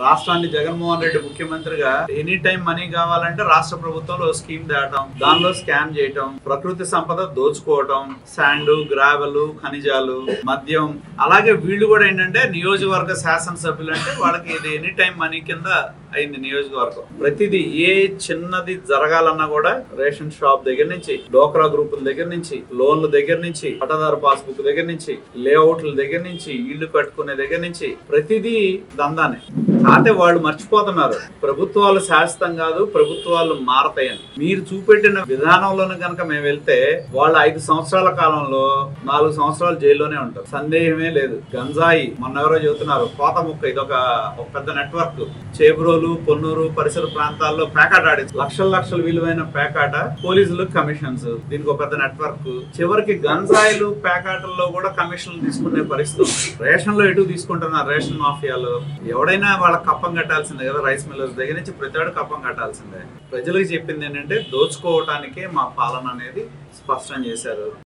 రాష్ట్రాన్ని జగన్మోహన్ రెడ్డి ముఖ్యమంత్రిగా any time money కావాలంటే రాష్ట్ర ప్రభుత్వంలో స్కీమ్ తేవటం, దానిలో స్కామ్ చేయటం, ప్రకృతి సంపద దోచుకోవటం, శాండ్, గ్రావెల్, ఖనిజాలు, మద్యం. అలాగే వీళ్ళు కూడా ఏంటంటే నియోజకవర్గ శాసనసభ్యులు అంటే వాళ్ళకి ఇది ఎనీ టైం మనీ కింద అయింది నియోజకవర్గం. ప్రతిదీ ఏ చిన్నది జరగాలన్నా కూడా రేషన్ షాప్ దగ్గర నుంచి, డోక్రా గ్రూపుల దగ్గర నుంచి, లోన్ల దగ్గర నుంచి, పట్టదారు పాస్బుక్ దగ్గర నుంచి, లేఅవుట్ల దగ్గర నుంచి, ఇళ్లు కట్టుకునే దగ్గర నుంచి ప్రతిదీ దందానే. కాకపోతే వాళ్ళు మర్చిపోతున్నారు ప్రభుత్వాలు శాశ్వతం కాదు, ప్రభుత్వాలు మారతాయని. మీరు చూపెట్టిన విధానంలోనే కనుక మేము వెళ్తే వాళ్ళు 5 సంవత్సరాల కాలంలో 4 సంవత్సరాలు జైల్లోనే ఉంటారు, సందేహమే లేదు. గంజాయి మొన్న ఎవరో చెబుతున్నారు, కోత ముక్క, ఇదొక పెద్ద నెట్వర్క్. చేబ్రోలు, పొన్నూరు పరిసర ప్రాంతాల్లో పేకాట ఆడి లక్షల విలువైన పేకాట, పోలీసులు కమిషన్స్, దీనికి ఒక పెద్ద నెట్వర్క్. చివరికి గంజాయిలు పేకాటల్లో కూడా కమిషన్లు తీసుకునే పరిస్థితి. రేషన్ లో ఎటు తీసుకుంటున్నారు రేషన్ మాఫియాలు. ఎవడైనా వాళ్ళకి కప్పం కట్టాల్సిందే కదా, రైస్ మిల్లర్స్ దగ్గర నుంచి ప్రతివాడు కప్పం కట్టాల్సిందే. ప్రజలకు చెప్పింది ఏంటంటే దోచుకోవటానికే మా పాలన అనేది స్పష్టం చేశారు.